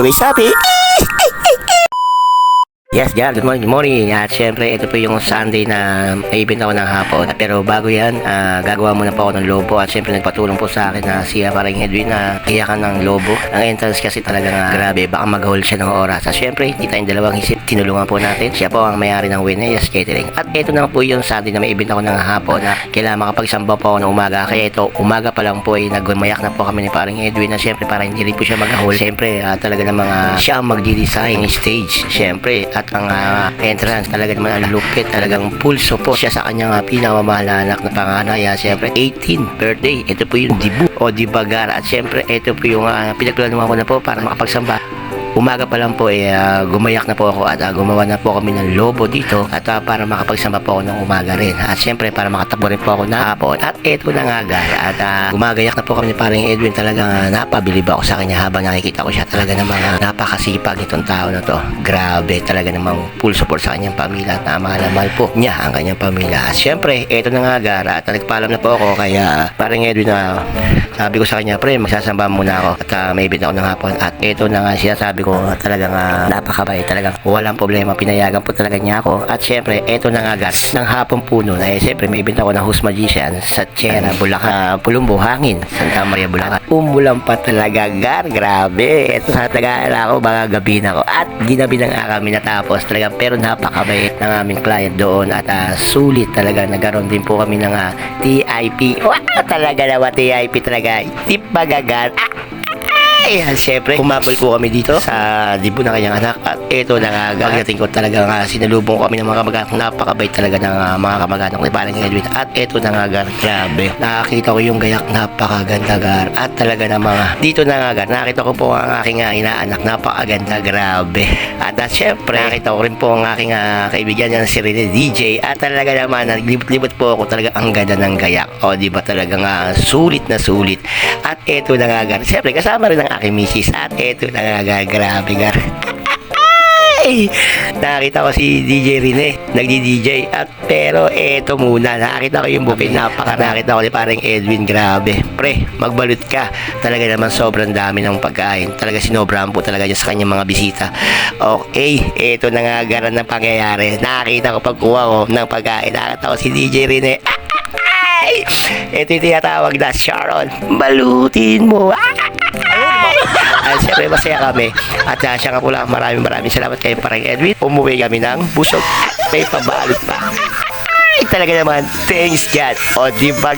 always happy. Yes, Jar, good morning, good morning. At syempre, ito po yung Sunday na may event ako ng hapon. Pero bago yan, gagawa muna po ako ng lobo. At syempre, nagpatulong po sa akin na siya parang Edwin na iyakan ng lobo. Ang entrance kasi talaga grabe, baka mag-hold siya ng oras. At syempre, hindi tayong dalawang isip, tinulungan po natin. Siya po ang may-ari ng Winners Catering. At ito na po yung Sunday na may event ako ng hapon na kailangan makapagsamba po ako ng umaga. Kaya ito, umaga pa lang po ay nagmayak na po kami ni parang Edwin na syempre para hindi rin po siya mag-hold. Syempre, talaga ng mga siya ang magdi-design stage. Syempre, at ang entrance talaga naman ang lupit, talagang pulso po siya sa kanyang pinakamamahal na anak na panganay. Siyempre 18th birthday, ito po yung debut o dibagar. At siyempre ito po yung pinagplanuhan ko na po para makapagsamba. Umaga pa lang po gumayak na po ako at gumawa na po kami ng lobo dito at para makapagsamba po ako ng umaga rin. At syempre para makatakbo rin po ako na hapon. At eto na nga guys, at gumagayak na po kami ni parang Edwin. Talagang napabilib ako sa kanya habang nakikita ko siya. Talaga namang napakasipag itong tao na to. Grabe, talaga namang full support sa kanyang pamilya at mahal na mahal po niya ang kanyang pamilya. At syempre, eto na nga gara at nagpaalam na po ako kaya parang Edwin na sabi ko sa kanya, pre, magsasamba muna ako at may event ako ng hapon. At eto na nga siya, sabi ko talagang napakabait, talagang walang problema, pinayagan po talaga niya ako. At syempre eto na nga guys, ng hapon po noon ay syempre may event ako ng Host Magician sa Chera, Bulacan, Pulumbo, Hangin, Santa Maria, Bulacan. Umulan pa talaga gar, grabe. Eto sa Tagaala ako, baka gabi na ako at ginabi na nga kami natapos talaga. Pero napakabait ng aming client doon at sulit talaga. Nagkaroon din po kami ng TIP. Wow, talaga naman TIP talaga. Tip magagar. Ayan, syempre, kumabal po kami dito sa dibo ng kanyang anak. At ito na nga, pagdating ko talaga sinalubong ko kami ng mga kamag-anak. Napakabait talaga ng mga kamag-anak ni parang Edwin. At ito na nga, gar, grabe. Nakakita ko yung gayak, napakaganda, gar. At talaga na dito na nga, gar, nakita ko po ang aking inaanak. Napakaganda, grabe. At syempre, nakita ko rin po ang aking kaibigan niya si Rene DJ. At talaga naman, naglibot-libot po ako talaga ang ganda ng gayak. O, di ba talaga sulit na sulit. At ito na nga, gar. Syempre, kasama rin ang aking misis. At eto na nga, grabe gar. Ay! Nakita ko si DJ Rene, nagdi-DJ. At pero eto muna, nakita ko yung buffet. Nakita ko ni parang Edwin, grabe. Pre, magbalot ka. Talaga naman sobrang dami ng pagkain. Talaga sinobrahan po talaga niya sa kanyang mga bisita. Okay, eto na nga garan na pangyayari. Nakita ko pagkuha ko ng pagkain. Nakita ko si DJ Rene. Ito yung tinatawag na Sharon, balutin mo. At syempre masaya kami. At siya nga po lang, maraming salamat kayo parang Edwin. Umuwi kami ng busog at may pabalot pa. Ay, talaga naman, thanks God. O di ba,